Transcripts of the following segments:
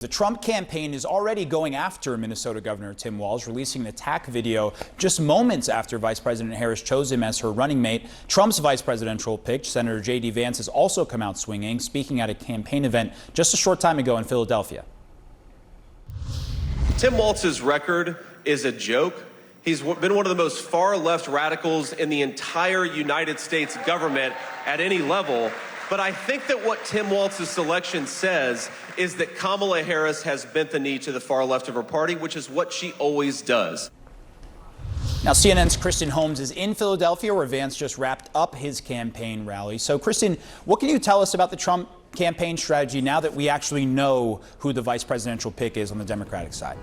The Trump campaign is already going after Minnesota Governor Tim Walz, releasing an attack video just moments after Vice President Harris chose him as her running mate. Trump's vice presidential pick, Senator J.D. Vance, has also come out swinging, speaking at a campaign event just a short time ago in Philadelphia. Tim Walz's record is a joke. He's been one of the most far-left radicals in the entire United States government at any level. But I think that what Tim Walz's selection says is that Kamala Harris has bent the knee to the far left of her party, which is what she always does. Now, CNN's Kristen Holmes is in Philadelphia, where Vance just wrapped up his campaign rally. So, Kristen, what can you tell us about the Trump campaign strategy now that we actually know who the vice presidential pick is on the Democratic side?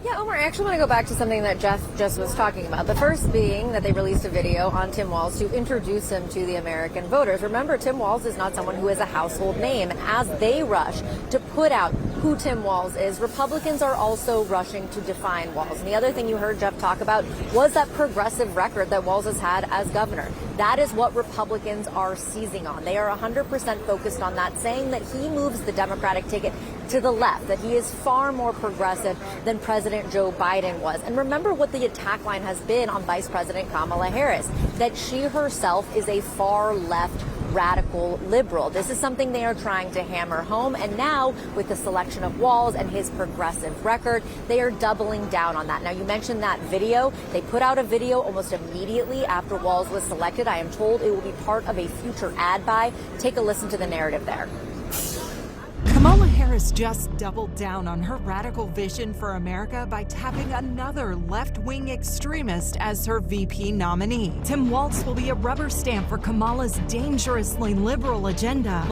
Yeah, Omar, I actually want to go back to something that Jeff just was talking about. The first being that they released a video on Tim Walz to introduce him to the American voters. Remember, Tim Walz is not someone who is a household name. And as they rush to put out who Tim Walz is, Republicans are also rushing to define Walz. And the other thing you heard Jeff talk about was that progressive record that Walz has had as governor. That is what Republicans are seizing on. They are 100% focused on that, saying that he moves the Democratic ticket to the left, that he is far more progressive than President Joe Biden was. And remember what the attack line has been on Vice President Kamala Harris, that she herself is a far left radical liberal. This is something they are trying to hammer home. And now with the selection of Walz and his progressive record, they are doubling down on that. Now, you mentioned that video. They put out a video almost immediately after Walz was selected. I am told it will be part of a future ad buy. Take a listen to the narrative there. Kamala Harris just doubled down on her radical vision for America by tapping another left-wing extremist as her VP nominee. Tim Walz will be a rubber stamp for Kamala's dangerously liberal agenda.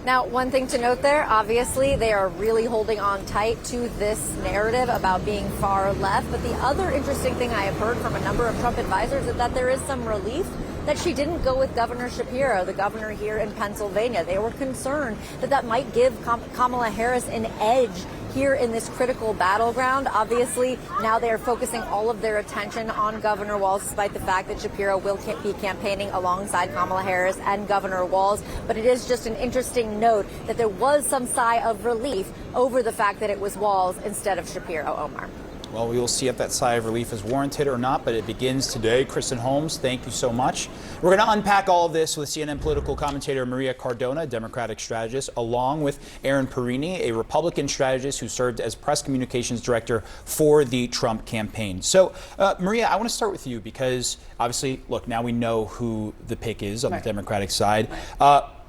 Now, one thing to note there, obviously, they are really holding on tight to this narrative about being far left. But the other interesting thing I have heard from a number of Trump advisors is that there is some relief that she didn't go with Governor Shapiro, the governor here in Pennsylvania. They were concerned that that might give Kamala Harris an edge here in this critical battleground. Obviously, now they are focusing all of their attention on Governor Walz, despite the fact that Shapiro will be campaigning alongside Kamala Harris and Governor Walz. But it is just an interesting note that there was some sigh of relief over the fact that it was Walz instead of Shapiro, Omar. Well, we will see if that sigh of relief is warranted or not, but it begins today. Kristen Holmes, thank you so much. We're going to unpack all of this with CNN political commentator Maria Cardona, Democratic strategist, along with Aaron Perini, a Republican strategist who served as press communications director for the Trump campaign. So, Maria, I want to start with you because obviously, look, now we know who the pick is on the Democratic side.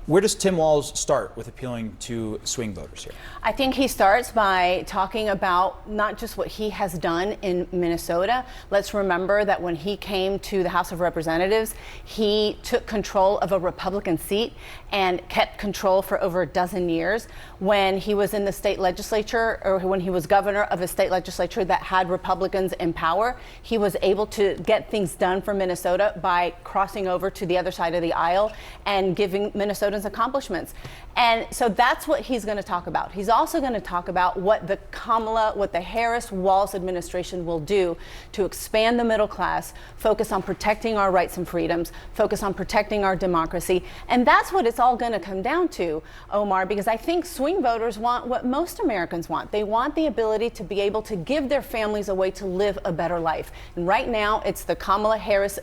Where does Tim Walz start with appealing to swing voters here? I think he starts by talking about not just what he has done in Minnesota. Let's remember that when he came to the House of Representatives, he took control of a Republican seat and kept control for over a dozen years. When he was in the state legislature, or when he was governor of a state legislature that had Republicans in power, he was able to get things done for Minnesota by crossing over to the other side of the aisle and giving Minnesotans accomplishments. And so that's what he's going to talk about. He's also going to talk about what the Harris-Walz administration will do to expand the middle class, focus on protecting our rights and freedoms, focus on protecting our democracy. And that's what it's all going to come down to, Omar, because I think swing voters want what most Americans want. They want the ability to be able to give their families a way to live a better life. And right now, it's the Kamala Harris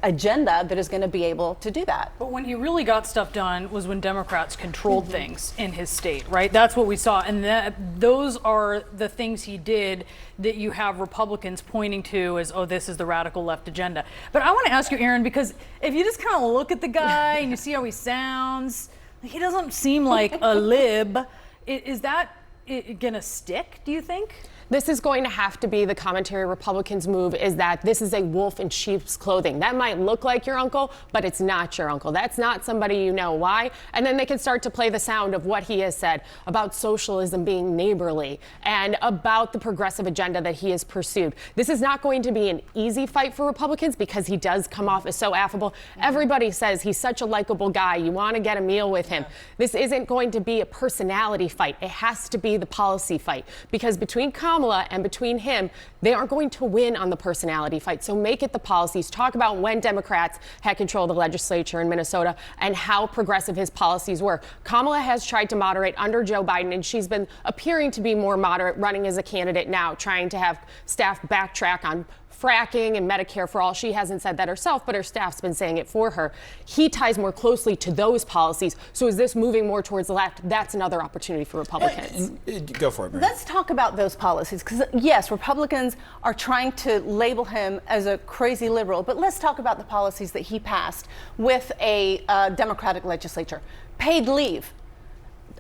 agenda that is going to be able to do that. But when he really got stuff done was when Democrats controlled things in his state, right? That's what we saw. And those are the things he did that you have Republicans pointing to as, oh, this is the radical left agenda. But I want to ask you, Aaron, because if you just kind of look at the guy and you see how he sounds, he doesn't seem like a lib. Is that going to stick, do you think? This is going to have to be the commentary Republicans move, is that this is a wolf in sheep's clothing. That might look like your uncle, but it's not your uncle. That's not somebody you know. Why? And then they can start to play the sound of what he has said about socialism being neighborly and about the progressive agenda that he has pursued. This is not going to be an easy fight for Republicans because he does come off as so affable. Everybody says he's such a likable guy. You want to get a meal with him. This isn't going to be a personality fight. It has to be the policy fight, because between Kamala Kamala and between him, they aren't going to win on the personality fight. So make it the policies. Talk about when Democrats had control of the legislature in Minnesota and how progressive his policies were. Kamala has tried to moderate under Joe Biden, and she's been appearing to be more moderate running as a candidate now, trying to have staff backtrack on fracking and Medicare for all. She hasn't said that herself, but her staff's been saying it for her. He ties more closely to those policies. So is this moving more towards the left? That's another opportunity for Republicans. Go for it, Maria. Let's talk about those policies, because yes, Republicans are trying to label him as a crazy liberal, but let's talk about the policies that he passed with a Democratic legislature. Paid leave.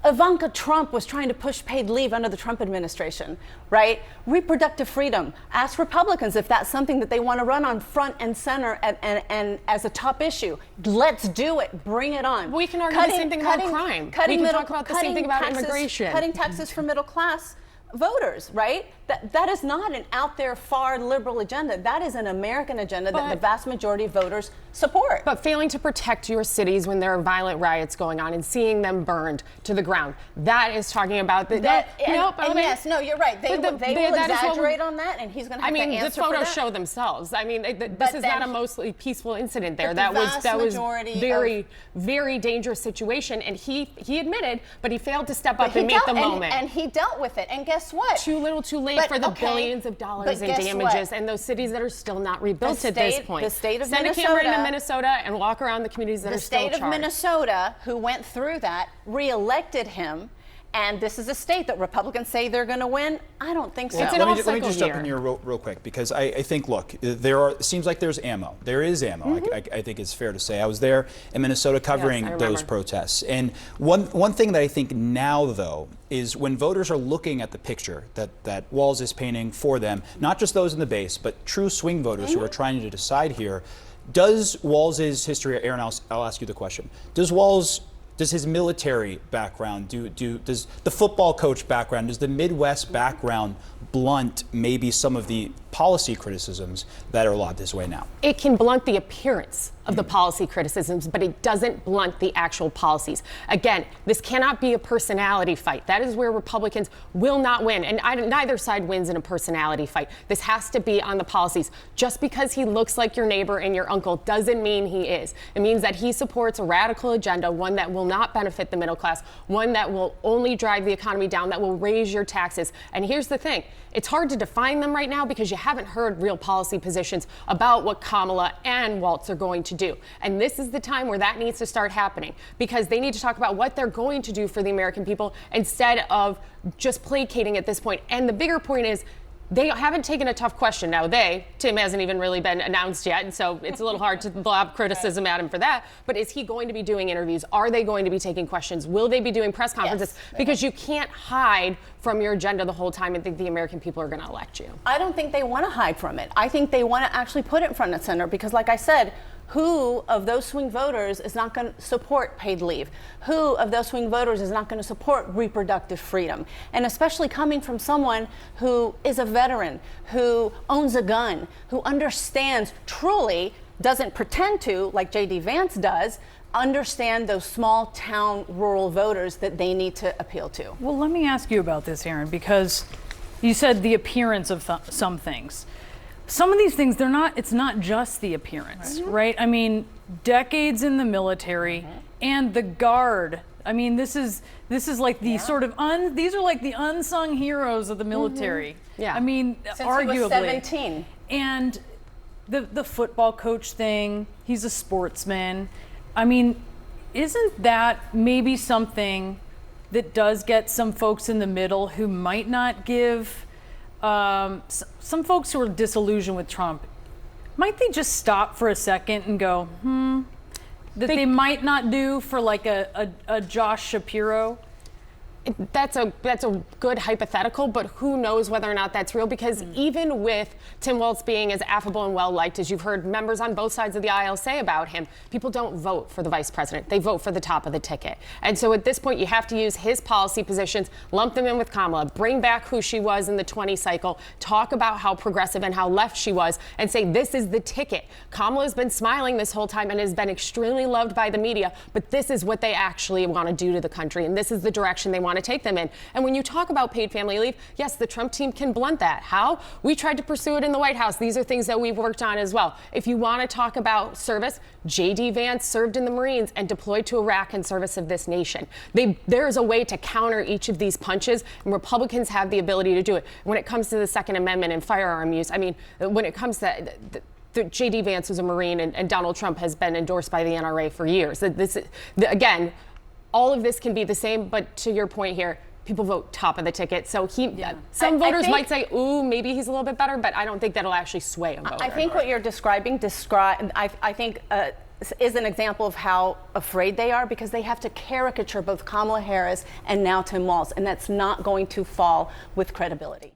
Ivanka Trump was trying to push paid leave under the Trump administration, right? Reproductive freedom. Ask Republicans if that's something that they want to run on front and center and as a top issue. Let's do it. Bring it on. We can argue the same thing about crime. We can talk about the same thing about immigration. Cutting taxes for middle class voters, right? That is not an out there far liberal agenda. That is an American agenda that the vast majority of voters support. But failing to protect your cities when there are violent riots going on and seeing them burned to the ground, that is talking about the. Yes, you're right. They will exaggerate on that, and he's going to have to answer for that. The photos show themselves. I mean, this is not a mostly peaceful incident there. That was very, very dangerous situation, and he admitted, but he failed to step up and meet the moment. And he dealt with it. And guess what? Too little, too late for the billions of dollars in damages and those cities that are still not rebuilt at this point. The state of Send Minnesota. a camera to Minnesota and walk around the communities that are still charged. The state of Minnesota, who went through that, reelected him. And this is a state that Republicans say they're going to win. I don't think so. It's an Let me just jump in here real quick, because I think, look, it seems like there's ammo. There is ammo. I think it's fair to say. I was there in Minnesota covering those protests. And one thing that I think now, though, is when voters are looking at the picture that Walz is painting for them, not just those in the base, but true swing voters who are trying to decide here, does Walz's history, Aaron, I'll ask you the question, does his military background, does the football coach background, does the Midwest background blunt maybe some of the policy criticisms that are lobbed his way now? It can blunt the appearance of the policy criticisms, but it doesn't blunt the actual policies. Again, this cannot be a personality fight. That is where Republicans will not win, and neither side wins in a personality fight. This has to be on the policies. Just because he looks like your neighbor and your uncle doesn't mean he is. It means that he supports a radical agenda, one that will not benefit the middle class, one that will only drive the economy down, that will raise your taxes. And here's the thing. It's hard to define them right now because you haven't heard real policy positions about what Kamala and Walz are going to do. And this is the time where that needs to start happening, because they need to talk about what they're going to do for the American people instead of just placating at this point. And the bigger point is, they haven't taken a tough question. Now Tim hasn't even really been announced yet, and so it's a little hard to lob criticism at him for that. But is he going to be doing interviews? Are they going to be taking questions? Will they be doing press conferences? Yes. Because you can't hide from your agenda the whole time and think the American people are going to elect you. I don't think they want to hide from it. I think they want to actually put it in front and center, because like I said, who of those swing voters is not going to support paid leave? Who of those swing voters is not going to support reproductive freedom? And especially coming from someone who is a veteran, who owns a gun, who understands truly, doesn't pretend to, like J.D. Vance does, understand those small town rural voters that they need to appeal to. Well, let me ask you about this, Aaron, because you said the appearance of some things. Some of these things, it's not just the appearance, right? I mean, decades in the military and the Guard. I mean, this is like the sort of these are like the unsung heroes of the military. Yeah. I mean, since arguably. He was 17. And the football coach thing, he's a sportsman. I mean, isn't that maybe something that does get some folks in the middle who might not give some folks who are disillusioned with Trump, might they just stop for a second and go, that they might not do for like a Josh Shapiro? That's a good hypothetical, but who knows whether or not that's real, because even with Tim Walz being as affable and well-liked as you've heard members on both sides of the aisle say about him, people don't vote for the vice president. They vote for the top of the ticket. And so at this point, you have to use his policy positions, lump them in with Kamala, bring back who she was in the 20 cycle, talk about how progressive and how left she was, and say this is the ticket. Kamala's been smiling this whole time and has been extremely loved by the media, but this is what they actually want to do to the country, and this is the direction they want want to take them in. And when you talk about paid family leave, yes, the Trump team can blunt that. How? We tried to pursue it in the White House. These are things that we've worked on as well. If you want to talk about service, J.D. Vance served in the Marines and deployed to Iraq in service of this nation. There is a way to counter each of these punches, and Republicans have the ability to do it. When it comes to the Second Amendment and firearm use, I mean, when it comes to J.D. Vance was a Marine, and Donald Trump has been endorsed by the NRA for years. Again, all of this can be the same, but to your point here, people vote top of the ticket. So some voters might say, ooh, maybe he's a little bit better, but I don't think that'll actually sway a voter. I think what you're describing, I think is an example of how afraid they are, because they have to caricature both Kamala Harris and now Tim Walz, and that's not going to fall with credibility.